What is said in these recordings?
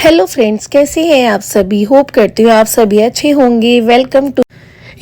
Hello friends, कैसे हैं आप सभी। होप करती हूँ आप सभी अच्छे होंगे। Welcome to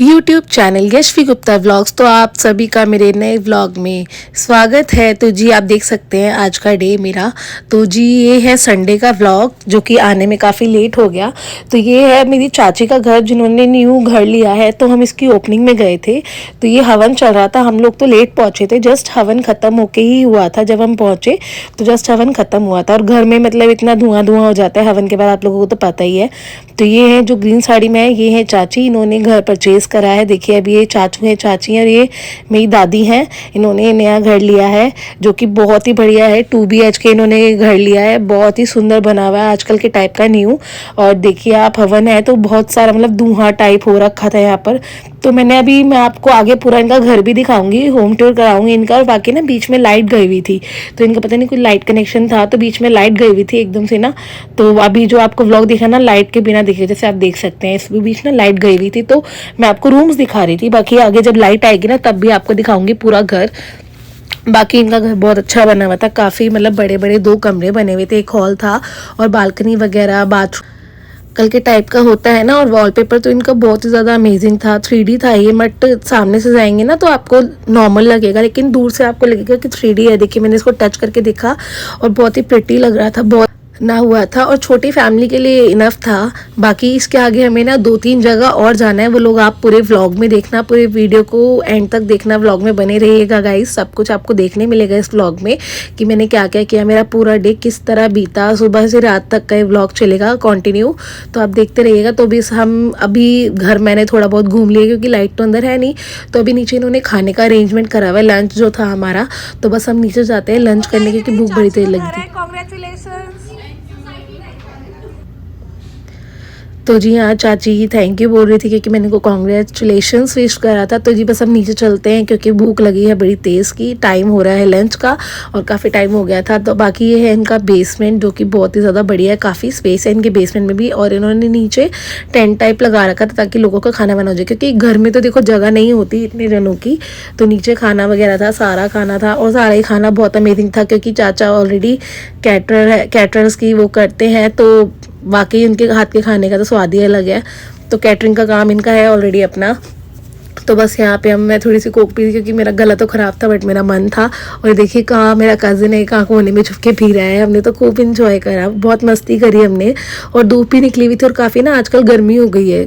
YouTube channel Yashvi Gupta vlogs. तो आप सभी का मेरे नए व्लॉग में स्वागत है। तो जी आप देख सकते हैं आज का डे मेरा। तो जी ये है संडे का व्लॉग जो कि आने में काफ़ी लेट हो गया। तो ये है मेरी चाची का घर जिन्होंने न्यू घर लिया है। तो हम इसकी ओपनिंग में गए थे। तो ये हवन चल रहा था। हम लोग तो लेट पहुँचे थे, जस्ट हवन ख़त्म होके ही हुआ था। जब हम पहुँचे तो जस्ट हवन ख़त्म हुआ था। और घर में मतलब इतना धुआं धुआं हो जाता है हवन के बाद, आप लोगों को तो पता ही है। तो ये है जो ग्रीन साड़ी में है, ये है चाची। इन्होंने घर परचेज करा है। देखिए अभी ये चाचू हैं, चाची हैं, और ये मेरी दादी हैं। इन्होंने नया घर लिया है जो कि बहुत ही बढ़िया है। 2 BHK इन्होंने घर लिया है, बहुत ही सुंदर बना हुआ है, आजकल के टाइप का न्यू। और देखिए आप हवन है तो बहुत सारा मतलब धुआं टाइप हो रखा था यहाँ पर। तो मैं आपको आगे पूरा इनका घर भी दिखाऊंगी, होम टूर कराऊंगी इनका। और बाकी ना बीच में लाइट गई हुई थी, तो इनका पता नहीं कोई लाइट कनेक्शन था, तो बीच में लाइट गई हुई थी एकदम से ना। तो अभी जो आपको व्लॉग दिखा ना, लाइट के बिना दिखे, जैसे आप देख सकते हैं इस बीच ना लाइट गई हुई थी। तो मैं आपको रूम्स दिखा रही थी, बाकी आगे जब लाइट आएगी ना तब भी आपको दिखाऊंगी पूरा घर। बाकी इनका घर बहुत अच्छा बना हुआ था, काफ़ी मतलब बड़े बड़े 2 कमरे बने हुए थे, एक हॉल था और बालकनी वगैरह, बाथरूम कल के टाइप का होता है ना। और वॉलपेपर तो इनका बहुत ही ज़्यादा अमेजिंग था, 3D था ये। बट सामने से जाएंगे ना तो आपको नॉर्मल लगेगा, लेकिन दूर से आपको लगेगा कि 3D है। देखिए मैंने इसको टच करके देखा और बहुत ही प्रिटी लग रहा था, बहुत ना हुआ था और छोटी फैमिली के लिए इनफ था। बाकी इसके आगे हमें ना 2-3 जगह और जाना है, वो लोग आप पूरे व्लॉग में देखना, पूरे वीडियो को एंड तक देखना, व्लॉग में बने रहिएगा गाइस। सब कुछ आपको देखने मिलेगा इस व्लॉग में कि मैंने क्या क्या किया, मेरा पूरा डे किस तरह बीता, सुबह से रात तक का ये व्लॉग चलेगा कंटिन्यू। तो आप देखते रहिएगा। तो भी हम अभी घर मैंने थोड़ा बहुत घूम लिया क्योंकि लाइट तो अंदर है नहीं। तो अभी नीचे इन्होंने खाने का अरेंजमेंट करा हुआ है, लंच जो था हमारा। तो बस हम नीचे जाते हैं लंच करने क्योंकि भूख बड़ी तेज लगी थी। तो जी हाँ, चाची थैंक यू बोल रही थी क्योंकि मैंने को कॉन्ग्रेचुलेशंस विश करा था। तो जी बस हम नीचे चलते हैं क्योंकि भूख लगी है बड़ी तेज़ की, टाइम हो रहा है लंच का और काफ़ी टाइम हो गया था। तो बाकी ये है इनका बेसमेंट जो कि बहुत ही ज़्यादा बढ़िया है, काफ़ी स्पेस है इनके बेसमेंट में भी। और इन्होंने नीचे टेंट टाइप लगा रखा था ताकि लोगों का खाना बना हो जाए, क्योंकि घर में तो देखो जगह नहीं होती इतने जनों की। तो नीचे खाना वगैरह था, सारा खाना था और सारा ही खाना बहुत अमेजिंग था क्योंकि चाचा ऑलरेडी कैटरर्स की वो करते हैं। तो वाकई उनके हाथ के खाने का तो स्वाद ही अलग है। तो कैटरिंग का काम इनका है ऑलरेडी अपना। तो बस यहाँ पे मैं थोड़ी सी कोक पी थी क्योंकि मेरा गला तो ख़राब था बट मेरा मन था। और देखिए कहाँ मेरा कज़न है, कहाँ कोने में छुप के पी रहा है। हमने तो खूब इंजॉय करा, बहुत मस्ती करी हमने। और धूप भी निकली हुई थी और काफ़ी ना आजकल गर्मी हो गई है,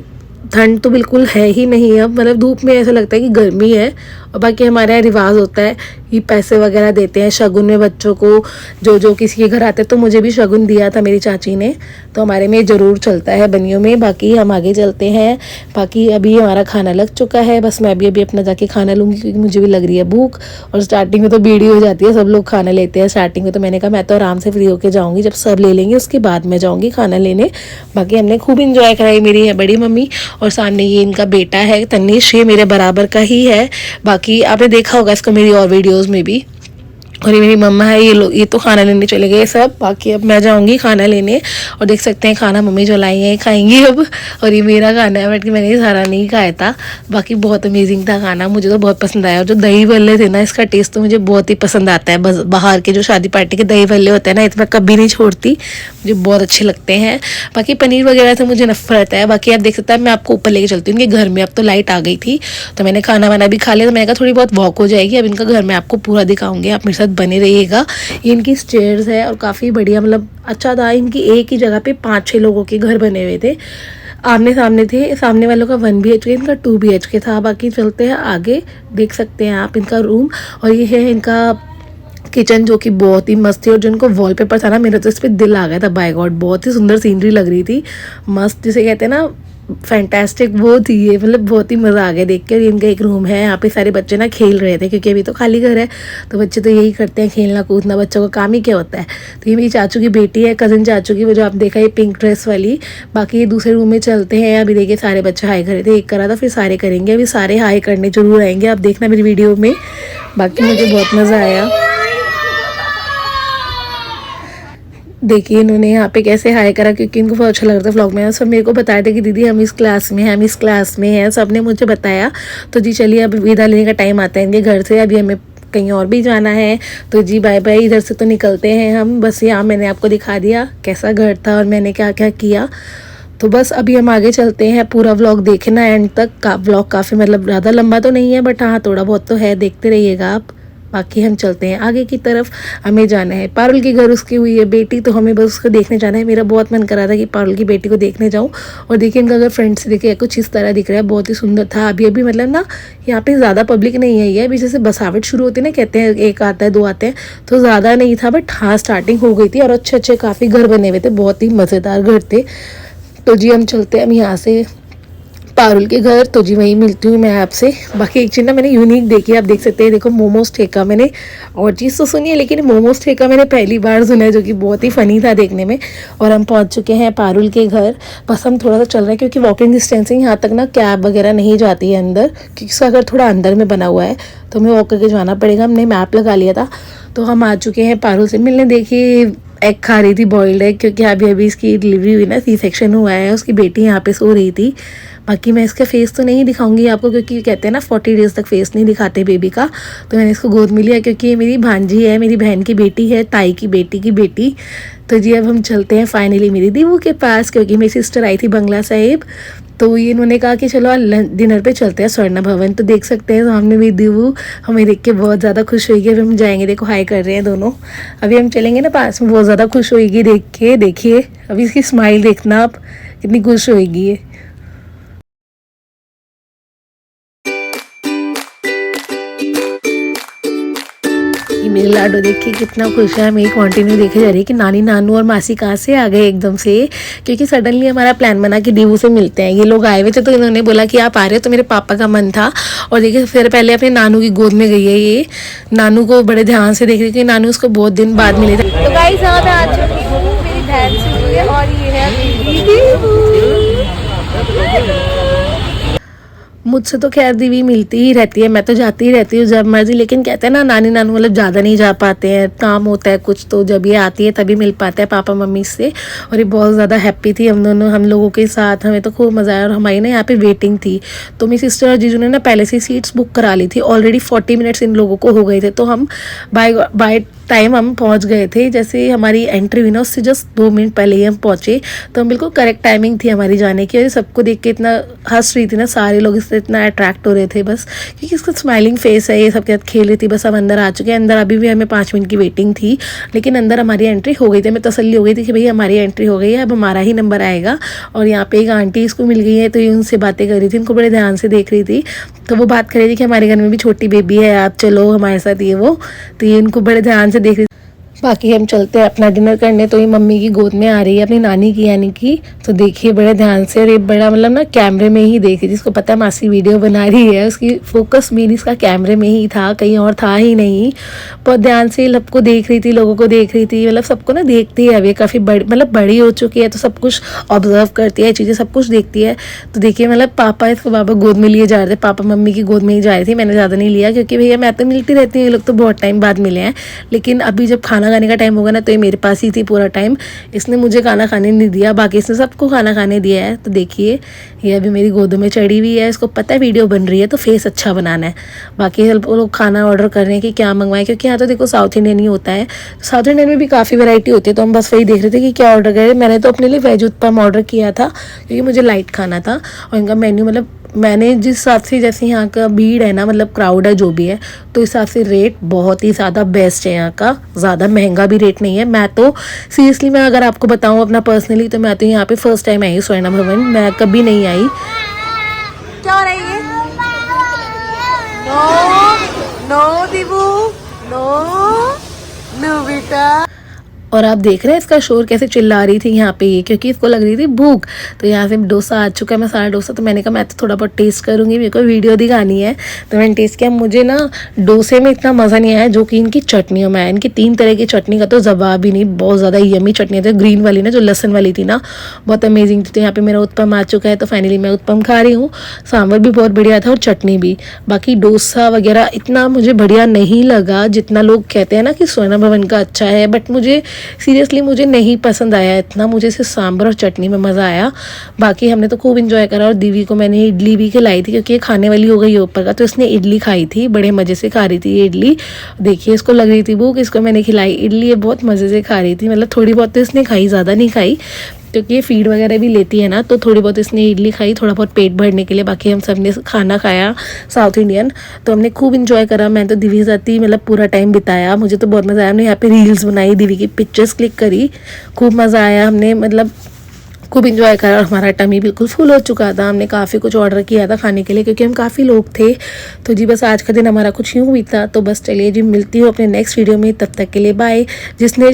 ठंड तो बिल्कुल है ही नहीं अब, मतलब धूप में ऐसा लगता है कि गर्मी है। और बाकी हमारे यहाँ रिवाज होता है कि पैसे वगैरह देते हैं शगुन में बच्चों को, जो जो किसी के घर आते। तो मुझे भी शगुन दिया था मेरी चाची ने, तो हमारे में ज़रूर चलता है बनियों में। बाकी हम आगे चलते हैं। बाकी अभी हमारा खाना लग चुका है, बस मैं अभी अपना जाके खाना लूँगी क्योंकि मुझे भी लग रही है भूख। और स्टार्टिंग में तो भीड़ हो जाती है, सब लोग खाना लेते हैं स्टार्टिंग में। तो मैंने कहा मैं तो आराम से फ्री होके जाऊँगी, जब सब ले लेंगे उसके बाद मैं जाऊँगी खाना लेने। बाकी हमने खूब इंजॉय कराई, मेरी है बड़ी मम्मी और सामने ये इनका बेटा है तनिष, ये मेरे बराबर का ही है। बाकी आपने देखा होगा इसको मेरी और वीडियोस में भी। और ये मेरी मम्मा है, ये लोग ये तो खाना लेने चले गए सब। बाकी अब मैं जाऊंगी खाना लेने और देख सकते हैं खाना मम्मी जो लाई है खाएंगी अब। और ये मेरा खाना है बट मैंने सारा नहीं खाया था। बाकी बहुत अमेजिंग था खाना, मुझे तो बहुत पसंद आया। और जो दही भल्ले थे ना, इसका टेस्ट तो मुझे बहुत ही पसंद आता है। बस बाहर के जो शादी पार्टी के दही भल्ले होते हैं ना, इतना कभी नहीं छोड़ती, मुझे बहुत अच्छे लगते हैं। बाकी पनीर वगैरह से मुझे नफरत है। बाकी आप देख सकते हैं मैं आपको ऊपर लेके चलती हूँ कि घर में अब तो लाइट आ गई थी, तो मैंने खाना वाना भी खा लिया। तो मैंने कहा थोड़ी बहुत वॉक हो जाएगी, अब इनका घर में आपको पूरा दिखाऊंगी, आप मेरे साथ बने रहिएगा। ये इनकी स्टेयर्स है और काफ़ी बढ़िया, मतलब अच्छा था। इनकी एक ही जगह पे 5-6 लोगों के घर बने हुए थे, आमने सामने थे। सामने वालों का 1 BHK, इनका 2 BHK था। बाकी चलते हैं आगे, देख सकते हैं आप इनका रूम। और ये है इनका किचन जो कि बहुत ही मस्त थी। और जो इनको वॉलपेपर था ना, मेरा तो इस पर दिल आ गया था, बाय गॉड बहुत ही सुंदर सीनरी लग रही थी, मस्त जिसे कहते हैं ना, फैंटास्टिक वो थी ये, मतलब बहुत ही मज़ा आ गया देख कर। इनका एक रूम है, यहाँ पे सारे बच्चे ना खेल रहे थे क्योंकि अभी तो खाली घर है। तो बच्चे तो यही करते हैं, खेलना कूदना, बच्चों का काम ही क्या होता है। तो ये मेरी चाचू की बेटी है, कज़न चाचू की, वो जो आप देखा ये पिंक ड्रेस वाली। बाकी ये दूसरे रूम में चलते हैं। अभी देखिए सारे बच्चे हाई करे थे, एक करा था फिर सारे करेंगे, अभी सारे हाई करने जरूर आएंगे, आप देखना मेरी वीडियो में। बाकी मुझे बहुत मज़ा आया। देखिए इन्होंने यहाँ पे कैसे हाई करा क्योंकि इनको बहुत अच्छा लग रहा था व्लॉग में। सब मेरे को बताया था कि दीदी हम इस क्लास में हैं, हम इस क्लास में हैं, सब ने मुझे बताया। तो जी चलिए अब विदा लेने का टाइम आता है इनके घर से। अभी हमें कहीं और भी जाना है। तो जी बाय बाय, इधर से तो निकलते हैं हम। बस यहाँ मैंने आपको दिखा दिया कैसा घर था और मैंने क्या क्या किया। तो बस अभी हम आगे चलते हैं। पूरा व्लॉग देखना एंड तक का। व्लॉग काफ़ी मतलब ज़्यादा लंबा तो नहीं है, बट हाँ थोड़ा बहुत तो है, देखते रहिएगा आप। बाकी हम चलते हैं आगे की तरफ। हमें जाना है पारुल के घर, उसकी हुई है बेटी, तो हमें बस उसको देखने जाना है। मेरा बहुत मन कर रहा था कि पारुल की बेटी को देखने जाऊं। और देखिए इनका अगर फ्रंट से देखे कुछ इस तरह दिख रहा है, बहुत ही सुंदर था। अभी अभी मतलब ना यहाँ पे ज़्यादा पब्लिक नहीं आई है अभी, जैसे बसावट शुरू होती है ना, कहते हैं एक आता है दो आते हैं, तो ज़्यादा नहीं था, बट हाँ स्टार्टिंग हो गई थी। और अच्छे अच्छे काफ़ी घर बने हुए थे, बहुत ही मज़ेदार घर थे। तो जी हम चलते हैं हम यहाँ से पारुल के घर। तो जी वहीं मिलती हूँ मैं आपसे। बाकी एक चीज़ ना मैंने यूनिक देखी, आप देख सकते हैं, देखो मोमोज ठेका मैंने और चीज़ तो सुनी है, लेकिन मोमोज ठेका मैंने पहली बार सुना है, जो कि बहुत ही फ़नी था देखने में। और हम पहुँच चुके हैं पारुल के घर। बस हम थोड़ा सा चल रहे हैं क्योंकि वॉकिंग डिस्टेंसिंग यहाँ तक ना कैब वगैरह नहीं जाती है अंदर, क्योंकि इसका घर थोड़ा अंदर में बना हुआ है, तो हमें वॉक करके जाना पड़ेगा। हमने मैप लगा लिया था। तो हम आ चुके हैं पारुल से मिलने। देखिए एग खा रही थी, बॉइल्ड एग, क्योंकि अभी अभी इसकी डिलीवरी हुई ना, सी सेक्शन हुआ है। उसकी बेटी यहाँ पे सो रही थी। बाकी मैं इसका फेस तो नहीं दिखाऊंगी आपको, क्योंकि कहते हैं ना 40 डेज़ तक फेस नहीं दिखाते बेबी का। तो मैंने इसको गोद में लिया क्योंकि ये मेरी भांजी है, मेरी बहन की बेटी है, ताई की बेटी की बेटी। तो जी अब हम चलते हैं फाइनली मेरी दीवू के पास, क्योंकि मेरी सिस्टर आई थी बंगला साहिब। तो ये इन्होंने कहा कि चलो डिनर पे चलते हैं स्वर्ण भवन। तो देख सकते हैं सामने मेरी दीवू हमें देख के बहुत ज़्यादा खुश होगी। अभी हम जाएंगे, देखो हाई कर रहे हैं दोनों। अभी हम चलेंगे ना पास में, बहुत ज़्यादा खुश होगी देख के। देखिए अभी इसकी स्माइल देखना आप, कितनी खुश होगी ये। ये मेरे लाडो देखिए कितना खुश है। मेरी कंटिन्यू देखे जा रही है कि नानी नानू और मासी कहाँ से आ गए एकदम से, क्योंकि सडनली हमारा प्लान बना कि दीवू से मिलते हैं। ये लोग आए हुए थे, तो इन्होंने बोला कि आप आ रहे हो, तो मेरे पापा का मन था। और देखिए फिर पहले अपने नानू की गोद में गई है ये। नानू को बड़े ध्यान से देख रही थी, नानू उसको बहुत दिन बाद मिले थे। तो गाइस यहाँ मैं आ चुकी हूँ, मेरी बहन से हुई है, और ये है मेरी दीवू। मुझसे तो खैर दीवी मिलती ही रहती है, मैं तो जाती ही रहती हूँ जब मर्जी। लेकिन कहते हैं ना नानी नानू मतलब ज़्यादा नहीं जा पाते हैं, काम होता है कुछ, तो जब ये आती है तभी मिल पाते हैं पापा मम्मी से। और ये बहुत ज़्यादा हैप्पी थी हम लोगों के साथ, हमें तो खूब मज़ा आया। और हमारी ना यहाँ पे वेटिंग थी, तो मेरी सिस्टर और जीजू ने ना पहले से सीट्स बुक करा ली थी। ऑलरेडी 40 मिनट्स इन लोगों को हो गए थे, तो हम बाय टाइम हम पहुंच गए थे। जैसे हमारी एंट्री हुई ना, उससे जस्ट 2 मिनट पहले ही हम पहुंचे, तो हम बिल्कुल करेक्ट टाइमिंग थी हमारी जाने की। और सबको देख के इतना हंस रही थी ना, सारे लोग इससे इतना अट्रैक्ट हो रहे थे बस, क्योंकि इसका स्माइलिंग फेस है, ये सब के साथ खेल रही थी। बस हम अंदर आ चुके हैं। अंदर अभी भी हमें 5 मिनट की वेटिंग थी, लेकिन अंदर हमारी एंट्री हो गई थी। हमें तसल्ली हो गई थी कि भाई हमारी एंट्री हो गई है, अब हमारा ही नंबर आएगा। और यहाँ पे एक आंटी इसको मिल गई है, तो ये उनसे बातें कर रही थी, उनको बड़े ध्यान से देख रही थी। तो वो बात कर रही थी कि हमारे घर में भी छोटी बेबी है, आप चलो हमारे साथ, ये वो। तो ये उनको बड़े ध्यान से देख रही थी। बाकी हम चलते हैं अपना डिनर करने। तो ये मम्मी की गोद में आ रही है, अपनी नानी की यानी कि। तो देखिए बड़े ध्यान से, और ये बड़ा मतलब ना कैमरे में ही देख रही थी, इसको पता है मासी वीडियो बना रही है, उसकी फोकस मेन इसका कैमरे में ही था, कहीं और था ही नहीं। बहुत ध्यान से सबको देख रही थी, लोगों को देख रही थी, मतलब सबको ना देखती है। अभी काफ़ी बड़ी मतलब बड़ी हो चुकी है, तो सब कुछ ऑब्जर्व करती है, चीज़ें सब कुछ देखती है। तो देखिए मतलब पापा इसको बाबा गोद में लिए जा रहे थे, पापा मम्मी की गोद में ही जा रही थी। मैंने ज़्यादा नहीं लिया, क्योंकि भैया मैं तो मिलती रहती हूँ, ये लोग तो बहुत टाइम बाद मिले हैं। लेकिन अभी जब खाना खाने का टाइम होगा ना, तो ये मेरे पास ही थी पूरा टाइम। इसने मुझे खाना खाने नहीं दिया, बाकी इसने सबको खाना खाने दिया है। तो देखिए ये अभी मेरी गोदों में चढ़ी हुई है, इसको पता है वीडियो बन रही है, तो फेस अच्छा बनाना है। बाकी वो लोग खाना ऑर्डर कर रहे हैं कि क्या मंगवाएं, क्योंकि यहाँ तो देखो साउथ इंडियन ही होता है। साउथ इंडियन में भी काफ़ी वैरायटी होती है, तो हम बस वही देख रहे थे कि क्या ऑर्डर करें। मैंने तो अपने लिए वेज उत्पम ऑर्डर किया था, क्योंकि मुझे लाइट खाना था। और इनका मेन्यू मतलब मैंने जिस हिसाब से, जैसे यहाँ का भीड़ है ना, मतलब क्राउड है जो भी है, तो इस हिसाब से रेट बहुत ही ज़्यादा बेस्ट है यहाँ का, ज़्यादा महंगा भी रेट नहीं है। मैं तो सीरियसली, मैं अगर आपको बताऊँ अपना पर्सनली, तो मैं तो यहाँ पे फर्स्ट टाइम आई हूँ स्वर्ण भवन, मैं कभी नहीं आई। क्या हो रहा है ये? नो नो दीवू, नो नो बेटा। और आप देख रहे हैं इसका शोर कैसे चिल्ला रही थी यहाँ पे, क्योंकि इसको लग रही थी भूख। तो यहाँ से डोसा आ चुका है, मसाला डोसा। तो मैंने कहा मैं तो थोड़ा बहुत टेस्ट करूँगी, मेरे को वीडियो दिखानी है। तो मैंने टेस्ट किया, मुझे ना डोसे में इतना मज़ा नहीं आया जो कि इनकी चटनियों में आया। इनकी 3 तरह की चटनी का तो जवाब ही नहीं, बहुत ज़्यादा यमी चटनी थी। ग्रीन वाली ना, जो लहसुन वाली थी ना, बहुत अमेजिंग थी। तो यहाँ पर मेरा उत्पम आ चुका है, तो फाइनली मैं उत्पम खा रही हूँ। सांभर भी बहुत बढ़िया था और चटनी भी। बाकी डोसा वगैरह इतना मुझे बढ़िया नहीं लगा, जितना लोग कहते हैं ना कि स्वर्ण भवन का अच्छा है। बट मुझे सीरियसली मुझे नहीं पसंद आया इतना, मुझे सिर्फ सांभर और चटनी में मज़ा आया। बाकी हमने तो खूब इंजॉय करा और दीदी को मैंने इडली भी खिलाई थी क्योंकि ये खाने वाली हो गई है ऊपर का, तो इसने इडली खाई थी, बड़े मज़े से खा रही थी ये इडली। देखिए इसको लग रही थी भूख, इसको मैंने खिलाई इडली, ये बहुत मज़े से खा रही थी, मतलब थोड़ी बहुत तो इसने खाई, ज़्यादा नहीं खाई क्योंकि ये फीड वगैरह भी लेती है ना, तो थोड़ी बहुत इसने इडली खाई, थोड़ा बहुत पेट भरने के लिए। बाकी हम सब ने खाना खाया साउथ इंडियन, तो हमने खूब इंजॉय करा। मैं तो दीदी के साथ ही मतलब पूरा टाइम बिताया, मुझे तो बहुत मज़ा आया। हमने यहाँ पे रील्स बनाई, दीदी की पिक्चर्स क्लिक करी, खूब मज़ा आया। हमने मतलब खूब इंजॉय करा और हमारा टमी बिल्कुल फुल हो चुका था। हमने काफ़ी कुछ ऑर्डर किया था खाने के लिए क्योंकि हम काफ़ी लोग थे। तो जी बस आज का दिन हमारा कुछ यूँ बीता। तो बस चलिए जी, मिलती हूँ अपने नेक्स्ट वीडियो में, तब तक के लिए बाय। जिसने